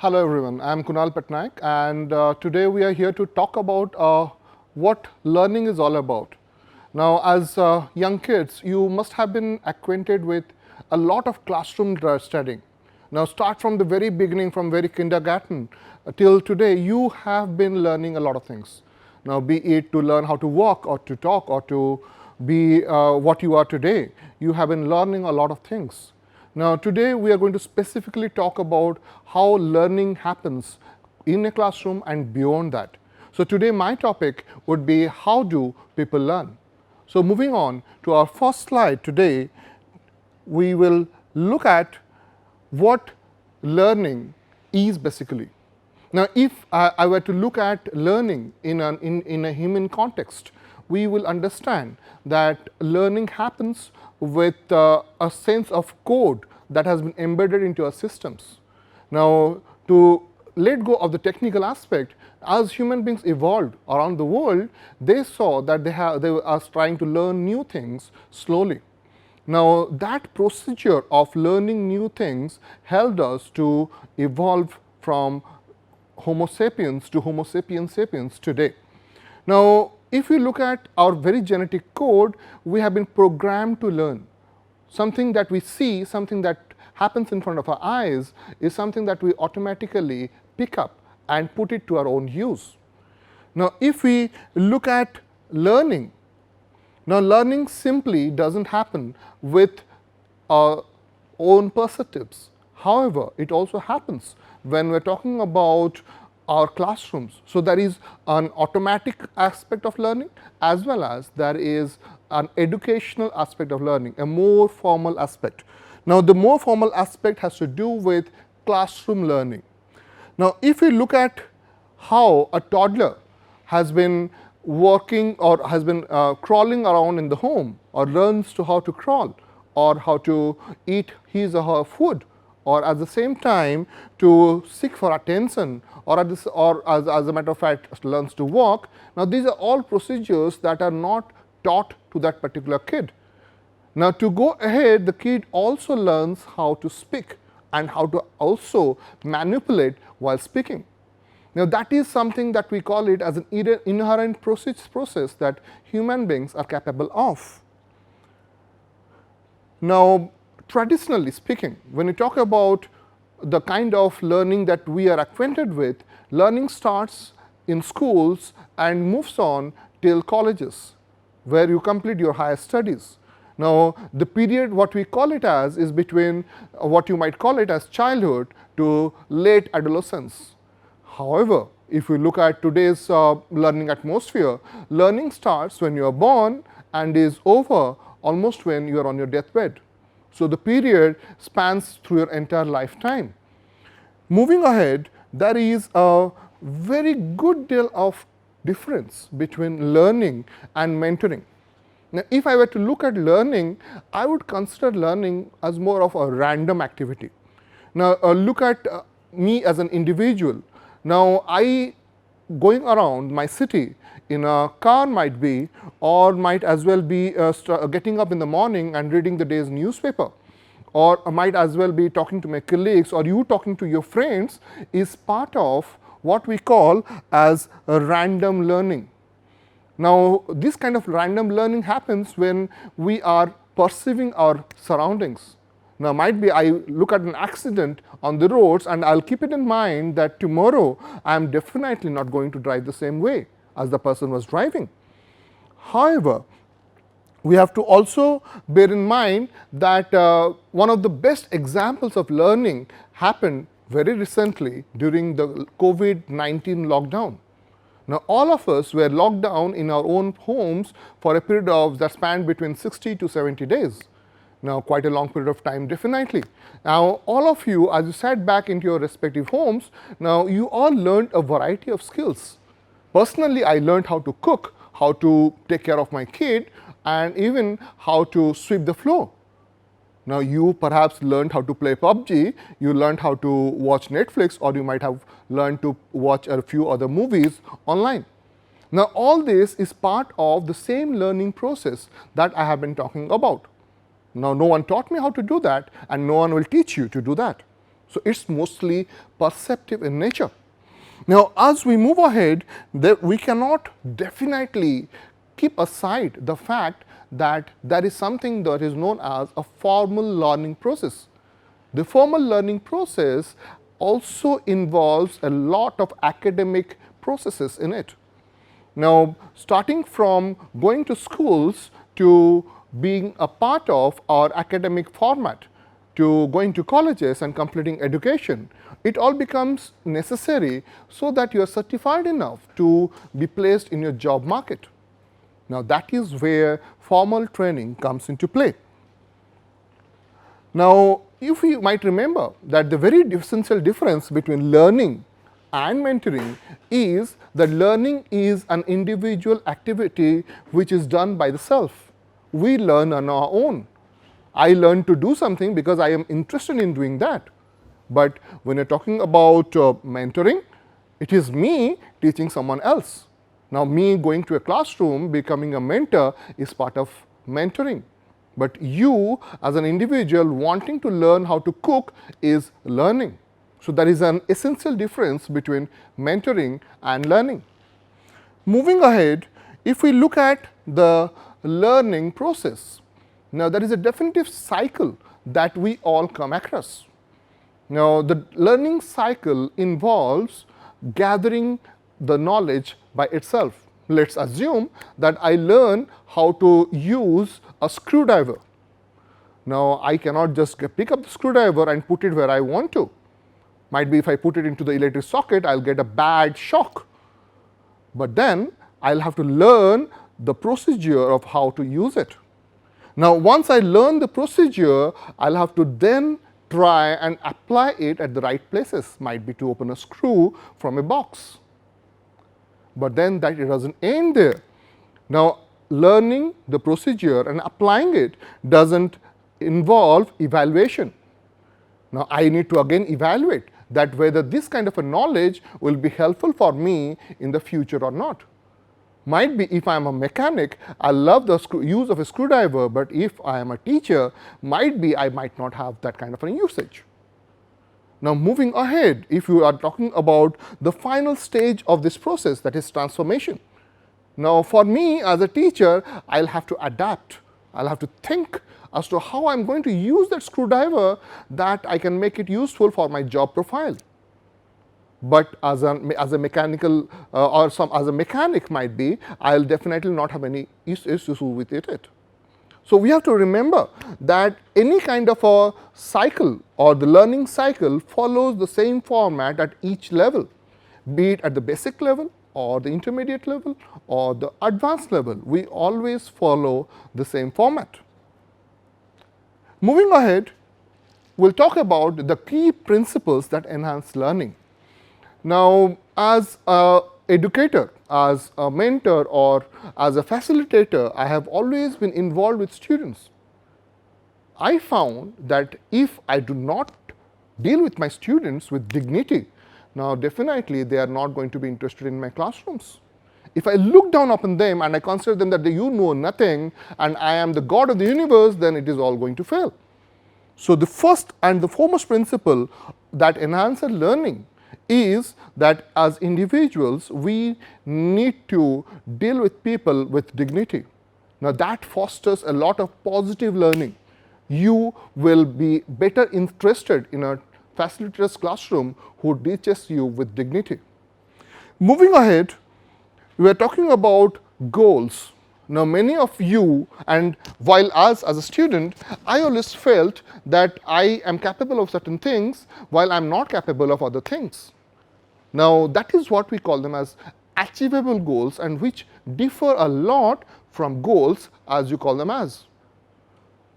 Hello everyone, I am Kunal Pattnaik and today we are here to talk about what learning is all about. Now as young kids, you must have been acquainted with a lot of classroom studying. Now start from the very beginning, from very kindergarten till today, you have been learning a lot of things. Now be it to learn how to walk or to talk or to be what you are today, you have been learning a lot of things. Now today we are going to specifically talk about how learning happens in a classroom and beyond that. So today my topic would be how do people learn. So moving on to our first slide today, we will look at what learning is basically. Now if I were to look at learning in a human context, we will understand that learning happens with a sense of code that has been embedded into our systems. Now to let go of the technical aspect, as human beings evolved around the world, they saw that they are trying to learn new things slowly. Now that procedure of learning new things helped us to evolve from Homo sapiens to Homo sapiens sapiens today. Now if we look at our very genetic code, we have been programmed to learn. Something that we see, something that happens in front of our eyes is something that we automatically pick up and put it to our own use. Now if we look at learning, now learning simply doesn't happen with our own perceptives. However, it also happens when we're talking about our classrooms. So there is an automatic aspect of learning as well as there is an educational aspect of learning, a more formal aspect. Now the more formal aspect has to do with classroom learning. Now if we look at how a toddler has been working or has been crawling around in the home or learns to how to crawl or how to eat his or her food, or at the same time to seek for attention, or as a matter of fact learns to walk. Now these are all procedures that are not taught to that particular kid. Now to go ahead, the kid also learns how to speak and how to also manipulate while speaking. Now that is something that we call it as an inherent process that human beings are capable of. Now traditionally speaking, when we talk about the kind of learning that we are acquainted with, learning starts in schools and moves on till colleges, where you complete your higher studies. Now the period what we call it as is between what you might call it as childhood to late adolescence. However, if we look at today's learning atmosphere, learning starts when you are born and is over almost when you are on your deathbed. So the period spans through your entire lifetime. Moving ahead, there is a very good deal of difference between learning and mentoring. Now if I were to look at learning, I would consider learning as more of a random activity. Now look at me as an individual. Now I going around my city in a car might be, or might as well be getting up in the morning and reading the day's newspaper, or might as well be talking to my colleagues, or you talking to your friends, is part of what we call as a random learning. Now this kind of random learning happens when we are perceiving our surroundings. Now might be I look at an accident on the roads and I'll keep it in mind that tomorrow I am definitely not going to drive the same way as the person was driving. However, we have to also bear in mind that one of the best examples of learning happened very recently during the COVID-19 lockdown. Now all of us were locked down in our own homes for a period of that spanned between 60 to 70 days. Now quite a long period of time definitely. Now all of you, as you sat back into your respective homes, now you all learned a variety of skills. Personally, I learned how to cook, how to take care of my kid, and even how to sweep the floor. Now you perhaps learned how to play PUBG, you learned how to watch Netflix, or you might have learned to watch a few other movies online. Now all this is part of the same learning process that I have been talking about. Now no one taught me how to do that and no one will teach you to do that. So it's mostly perceptive in nature. Now, as we move ahead, we cannot definitely keep aside the fact that there is something that is known as a formal learning process. The formal learning process also involves a lot of academic processes in it. Now, starting from going to schools to being a part of our academic format, to going to colleges and completing education, it all becomes necessary so that you are certified enough to be placed in your job market. Now, that is where formal training comes into play. Now, if you might remember that the very essential difference between learning and mentoring is that learning is an individual activity which is done by the self. We learn on our own. I learn to do something because I am interested in doing that. But when you're talking about mentoring, it is me teaching someone else. Now, me going to a classroom, becoming a mentor is part of mentoring. But you, as an individual wanting to learn how to cook, is learning. So, there is an essential difference between mentoring and learning. Moving ahead, if we look at the learning process, now there is a definitive cycle that we all come across. Now, the learning cycle involves gathering the knowledge by itself. Let's assume that I learn how to use a screwdriver. Now, I cannot just pick up the screwdriver and put it where I want to. Might be if I put it into the electric socket, I'll get a bad shock. But then I'll have to learn the procedure of how to use it. Now, once I learn the procedure, I'll have to then try and apply it at the right places. Might be to open a screw from a box. But then that it doesn't end there. Now, learning the procedure and applying it doesn't involve evaluation. Now, I need to again evaluate that whether this kind of a knowledge will be helpful for me in the future or not. Might be if I am a mechanic, I love the use of a screwdriver, but if I am a teacher, might be I might not have that kind of a usage. Now, moving ahead, if you are talking about the final stage of this process, that is transformation. Now, for me as a teacher, I'll have to adapt. I'll have to think as to how I'm going to use that screwdriver that I can make it useful for my job profile. But as a mechanical as a mechanic might be, I'll definitely not have any issues with it. So, we have to remember that any kind of a cycle or the learning cycle follows the same format at each level, be it at the basic level or the intermediate level or the advanced level. We always follow the same format. Moving ahead, we'll talk about the key principles that enhance learning. Now, as an educator, as a mentor or as a facilitator, I have always been involved with students. I found that if I do not deal with my students with dignity, now definitely they are not going to be interested in my classrooms. If I look down upon them and I consider them that you know nothing and I am the God of the universe, then it is all going to fail. So, the first and the foremost principle that enhances learning is that as individuals, we need to deal with people with dignity. Now, that fosters a lot of positive learning. You will be better interested in a facilitator's classroom who teaches you with dignity. Moving ahead, we are talking about goals. Now, many of you, and while as a student, I always felt that I am capable of certain things while I'm not capable of other things. Now, that is what we call them as achievable goals, and which differ a lot from goals as you call them as.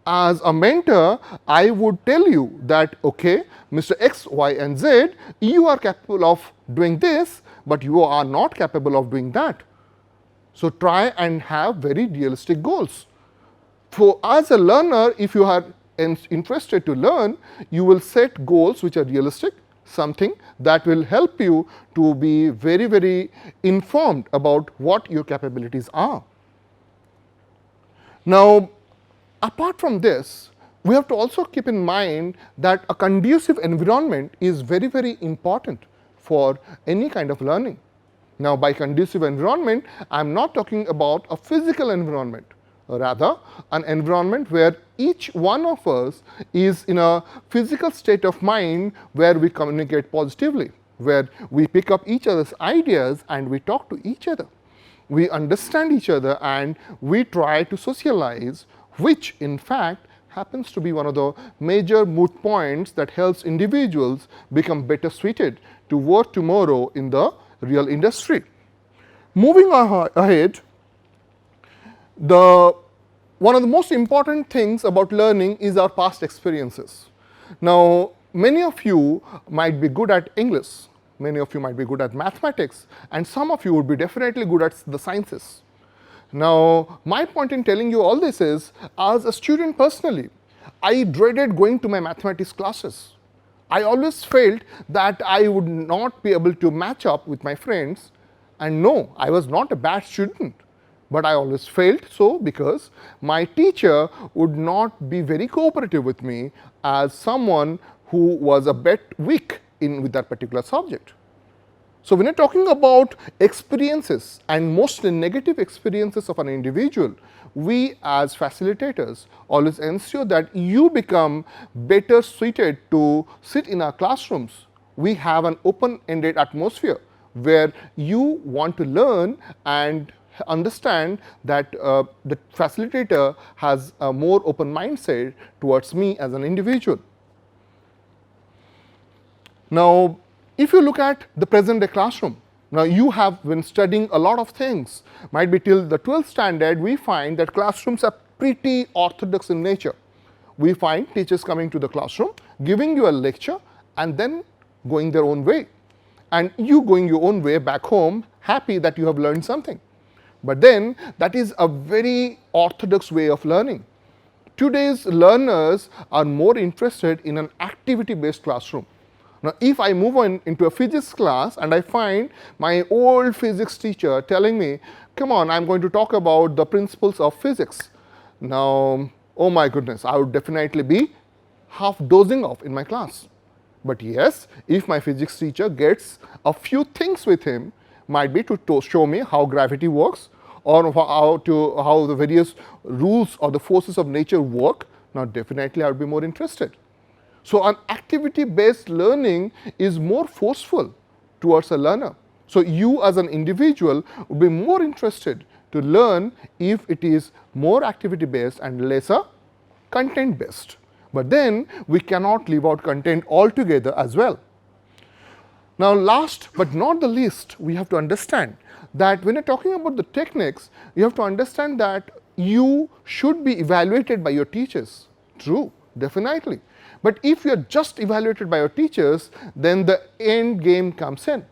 As a mentor, I would tell you that, okay, Mr. X, Y, and Z, you are capable of doing this, but you are not capable of doing that. So, try and have very realistic goals. So, as a learner, if you are interested to learn, you will set goals which are realistic, something that will help you to be very, very informed about what your capabilities are. Now, apart from this, we have to also keep in mind that a conducive environment is very, very important for any kind of learning. Now, by conducive environment, I'm not talking about a physical environment, rather an environment where each one of us is in a physical state of mind where we communicate positively, where we pick up each other's ideas and we talk to each other. We understand each other and we try to socialize, which in fact happens to be one of the major moot points that helps individuals become better suited to work tomorrow in the real industry. Moving ahead, one of the most important things about learning is our past experiences. Now, many of you might be good at English, many of you might be good at mathematics, and some of you would be definitely good at the sciences. Now, my point in telling you all this is, as a student personally, I dreaded going to my mathematics classes. I always felt that I would not be able to match up with my friends, and no, I was not a bad student. But I always felt so because my teacher would not be very cooperative with me as someone who was a bit weak with that particular subject. So, when you're talking about experiences and mostly negative experiences of an individual, we as facilitators always ensure that you become better suited to sit in our classrooms. We have an open-ended atmosphere where you want to learn and understand that the facilitator has a more open mindset towards me as an individual. Now, if you look at the present day classroom, now you have been studying a lot of things. Might be till the 12th standard, we find that classrooms are pretty orthodox in nature. We find teachers coming to the classroom, giving you a lecture, and then going their own way. And you going your own way back home, happy that you have learned something. But then, that is a very orthodox way of learning. Today's learners are more interested in an activity-based classroom. Now, if I move on into a physics class and I find my old physics teacher telling me, come on, I'm going to talk about the principles of physics. Now, oh my goodness, I would definitely be half dozing off in my class. But yes, if my physics teacher gets a few things with him, might be to show me how gravity works or how the various rules or the forces of nature work, now definitely I would be more interested. So, an activity-based learning is more forceful towards a learner. So, you as an individual would be more interested to learn if it is more activity-based and lesser content-based. But then we cannot leave out content altogether as well. Now, last but not the least, we have to understand that when you're talking about the techniques, you have to understand that you should be evaluated by your teachers. True, definitely. But if you are just evaluated by your teachers, then the end game comes in.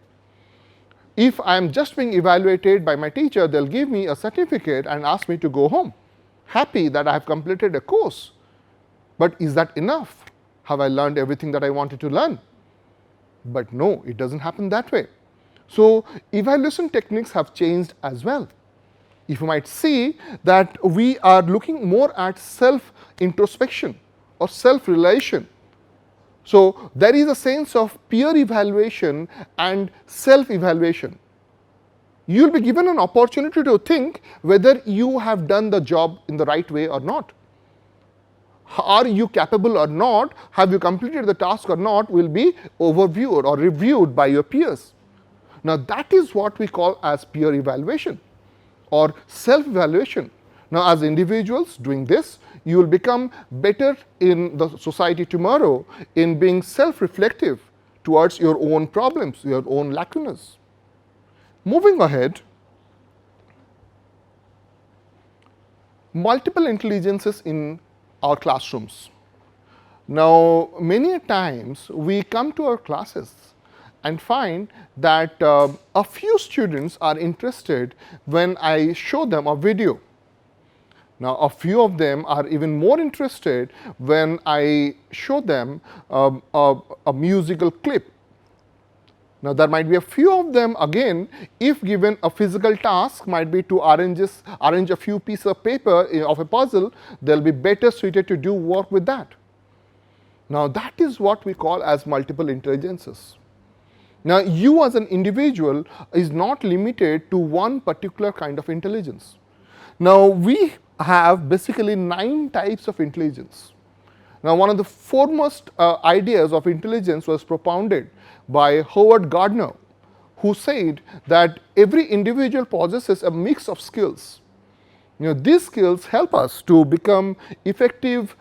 If I am just being evaluated by my teacher, they'll give me a certificate and ask me to go home, happy that I have completed a course. But is that enough? Have I learned everything that I wanted to learn? But no, it doesn't happen that way. So, evaluation techniques have changed as well. If you might see that we are looking more at self-introspection or self-realization. So, there is a sense of peer evaluation and self-evaluation. You will be given an opportunity to think whether you have done the job in the right way or not. Are you capable or not, have you completed the task or not, will be overviewed or reviewed by your peers. Now, that is what we call as peer evaluation or self-evaluation. Now, as individuals doing this, you will become better in the society tomorrow in being self-reflective towards your own problems, your own lacunas. Moving ahead, multiple intelligences in our classrooms. Now, many times we come to our classes and find that a few students are interested when I show them a video. Now, a few of them are even more interested when I show them a musical clip. Now, there might be a few of them again, if given a physical task, might be to arrange a few pieces of paper of a puzzle, they'll be better suited to do work with that. Now, that is what we call as multiple intelligences. Now, you as an individual is not limited to one particular kind of intelligence. Now, we have basically 9 types of intelligence. Now, one of the foremost ideas of intelligence was propounded by Howard Gardner, who said that every individual possesses a mix of skills. These skills help us to become effective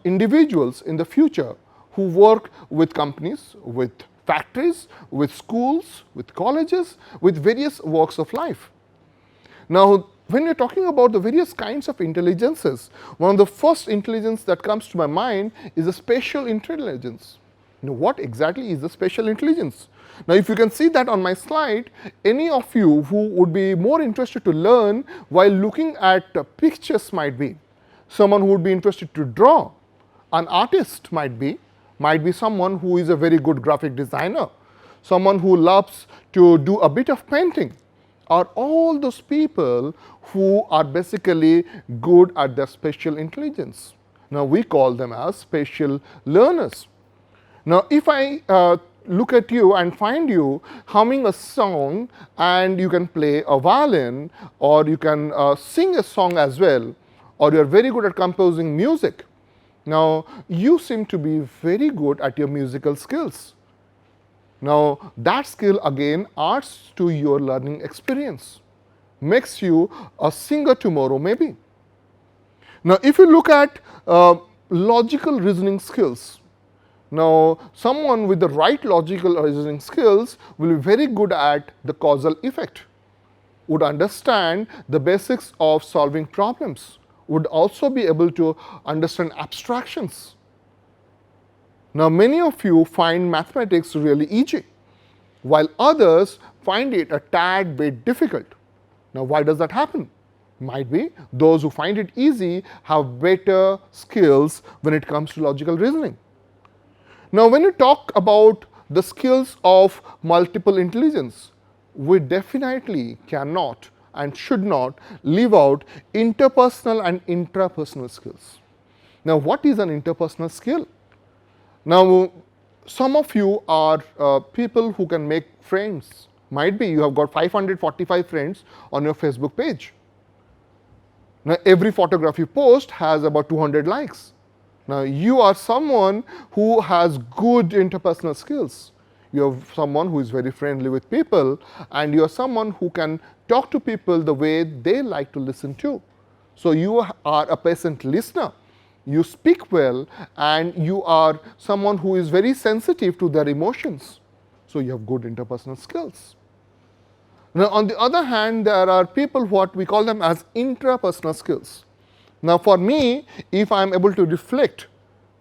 individuals in the future who work with companies, with factories, with schools, with colleges, with various walks of life. Now, when you're talking about the various kinds of intelligences, one of the first intelligence that comes to my mind is a spatial intelligence. What exactly is the spatial intelligence? Now, if you can see that on my slide, any of you who would be more interested to learn while looking at pictures might be someone who would be interested to draw, an artist might be someone who is a very good graphic designer, someone who loves to do a bit of painting, are all those people who are basically good at their spatial intelligence. Now, we call them as spatial learners. Now, if I look at you and find you humming a song and you can play a violin, or you can sing a song as well, or you are very good at composing music, now you seem to be very good at your musical skills. Now, that skill again adds to your learning experience, makes you a singer tomorrow maybe. Now, if you look at logical reasoning skills, now someone with the right logical reasoning skills will be very good at the causal effect, would understand the basics of solving problems, would also be able to understand abstractions. Now, many of you find mathematics really easy, while others find it a tad bit difficult. Now, why does that happen? Might be those who find it easy have better skills when it comes to logical reasoning. Now, when you talk about the skills of multiple intelligence, we definitely cannot and should not leave out interpersonal and intrapersonal skills. Now, what is an interpersonal skill? Now, some of you are people who can make friends. Might be you have got 545 friends on your Facebook page. Now, every photograph you post has about 200 likes. Now, you are someone who has good interpersonal skills. You are someone who is very friendly with people, and you are someone who can talk to people the way they like to listen to. So, you are a patient listener. You speak well, and you are someone who is very sensitive to their emotions. So, you have good interpersonal skills. Now, on the other hand, there are people what we call them as intrapersonal skills. Now, for me, if I am able to reflect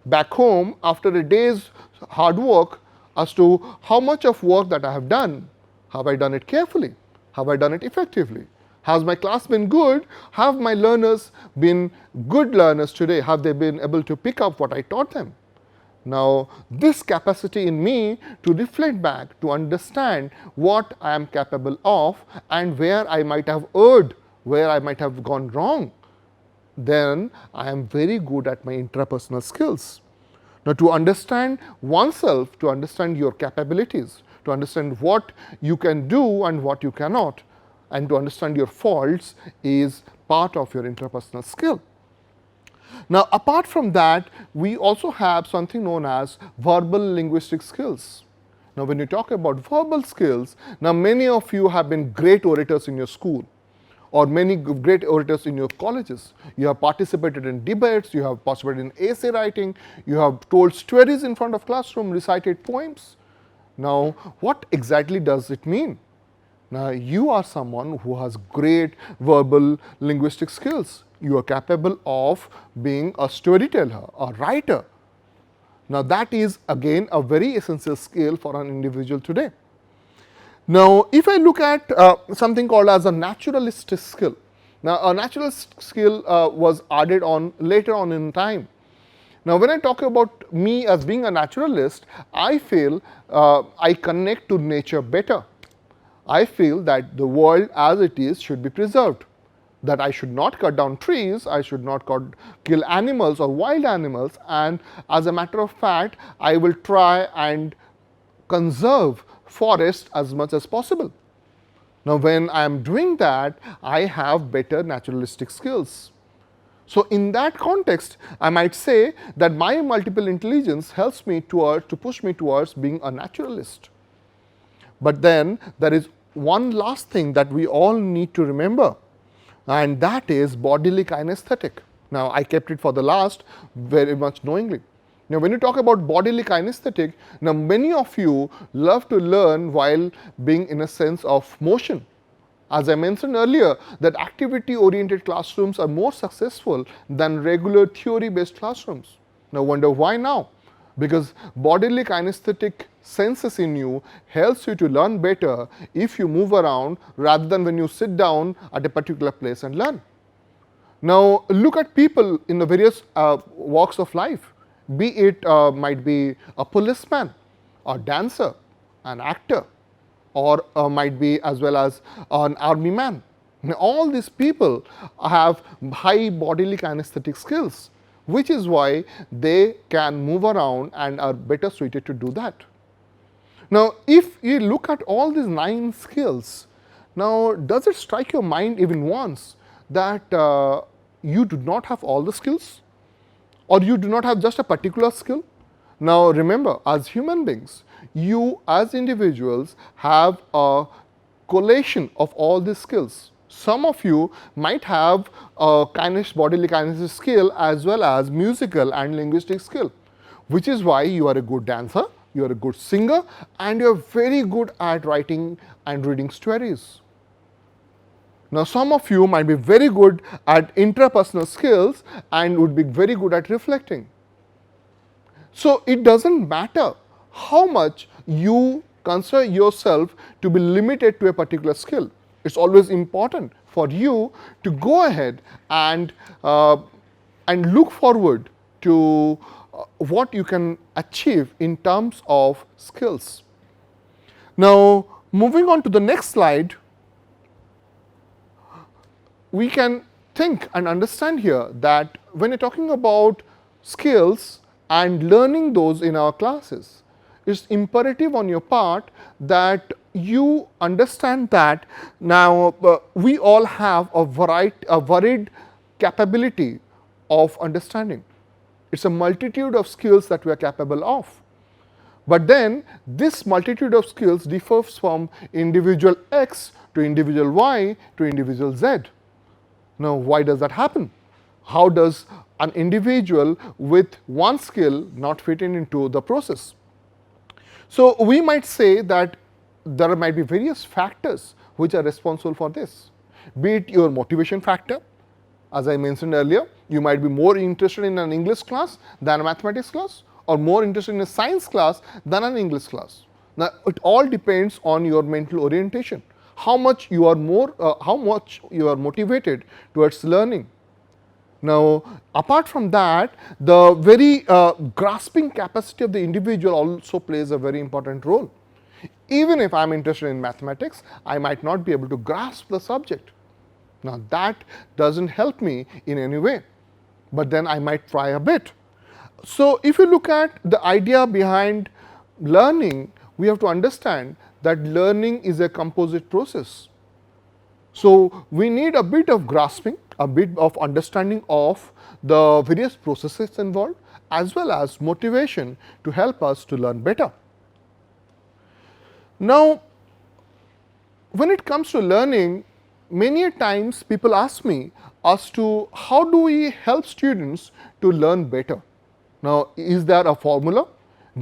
back home after a day's hard work as to how much of work that I have done I done it carefully? Have I done it effectively? Has my class been good? Have my learners been good learners today? Have they been able to pick up what I taught them? Now, this capacity in me to reflect back, to understand what I am capable of and where I might have erred, where I might have gone wrong, then I am very good at my intrapersonal skills. Now, to understand oneself, to understand your capabilities, to understand what you can do and what you cannot, and to understand your faults is part of your interpersonal skill. Now, apart from that, we also have something known as verbal linguistic skills. Now, when you talk about verbal skills, now many of you have been great orators in your school, or many great orators in your colleges. You have participated in debates, you have participated in essay writing, you have told stories in front of classroom, recited poems. Now, what exactly does it mean? Now, you are someone who has great verbal linguistic skills. You are capable of being a storyteller, a writer. Now, that is again a very essential skill for an individual today. Now, if I look at something called as a naturalistic skill. Now, a naturalist skill was added on later on in time. Now, when I talk about me as being a naturalist, I feel I connect to nature better. I feel that the world as it is should be preserved, that I should not cut down trees, I should not kill animals or wild animals, and as a matter of fact, I will try and conserve forests as much as possible. Now, when I am doing that, I have better naturalistic skills. So, in that context, I might say that my multiple intelligence helps me to push me towards being a naturalist. But then there is one last thing that we all need to remember, and that is bodily kinesthetic. Now, I kept it for the last very much knowingly. Now, when you talk about bodily kinesthetic, now many of you love to learn while being in a sense of motion. As I mentioned earlier, that activity-oriented classrooms are more successful than regular theory-based classrooms. Now, wonder why now? Because bodily kinesthetic senses in you helps you to learn better if you move around rather than when you sit down at a particular place and learn. Now, look at people in the various walks of life, be it might be a policeman, a dancer, an actor, or might be as well as an army man. Now, all these people have high bodily kinesthetic skills, which is why they can move around and are better suited to do that. Now, if you look at all these 9 skills, now does it strike your mind even once that you do not have all the skills, or you do not have just a particular skill? Now, remember, as human beings, you as individuals have a collation of all these skills. Some of you might have a bodily kinesis skill as well as musical and linguistic skill, which is why you are a good dancer, you are a good singer, and you are very good at writing and reading stories. Now, some of you might be very good at intrapersonal skills and would be very good at reflecting. So, it doesn't matter how much you consider yourself to be limited to a particular skill. It's always important for you to go ahead and look forward to what you can achieve in terms of skills. Now, moving on to the next slide, we can think and understand here that when you're talking about skills and learning those in our classes, it's imperative on your part that you understand that now we all have a varied capability of understanding. It's a multitude of skills that we are capable of. But then this multitude of skills differs from individual X to individual Y to individual Z. Now, why does that happen? How does an individual with one skill not fit into the process? So, we might say that there might be various factors which are responsible for this. Be it your motivation factor. As I mentioned earlier, you might be more interested in an English class than a mathematics class, or more interested in a science class than an English class. Now, it all depends on your mental orientation. How much you are motivated towards learning. Now, apart from that, the very grasping capacity of the individual also plays a very important role. Even if I am interested in mathematics, I might not be able to grasp the subject. Now, that doesn't help me in any way, but then I might try a bit. So, if you look at the idea behind learning, we have to understand that learning is a composite process. So, we need a bit of grasping, a bit of understanding of the various processes involved, as well as motivation to help us to learn better. Now, when it comes to learning, many times people ask me as to how do we help students to learn better. Now, is there a formula?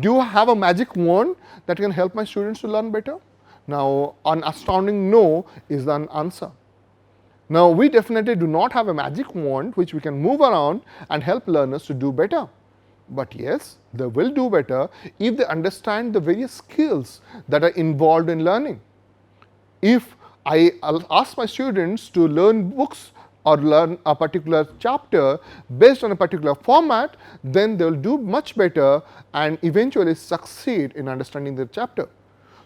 Do you have a magic wand that can help my students to learn better? Now, an astounding no is the answer. Now, we definitely do not have a magic wand which we can move around and help learners to do better. But yes, they will do better if they understand the various skills that are involved in learning. If I ask my students to learn books or learn a particular chapter based on a particular format, then they will do much better and eventually succeed in understanding the chapter.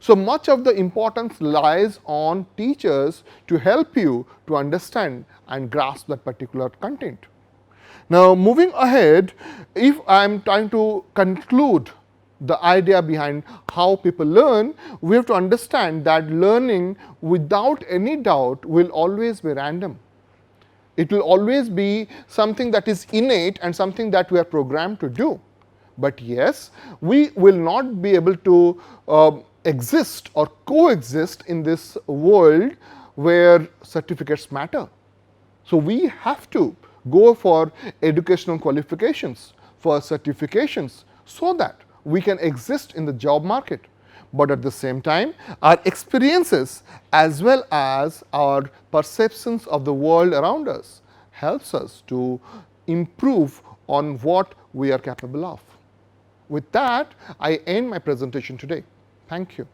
So much of the importance lies on teachers to help you to understand and grasp that particular content. Now, moving ahead, if I am trying to conclude the idea behind how people learn, we have to understand that learning without any doubt will always be random. It will always be something that is innate and something that we are programmed to do. But yes, we will not be able to exist or coexist in this world where certificates matter. So we have to go for educational qualifications, for certifications, so that we can exist in the job market. But at the same time, our experiences as well as our perceptions of the world around us helps us to improve on what we are capable of. With that, I end my presentation today. Thank you.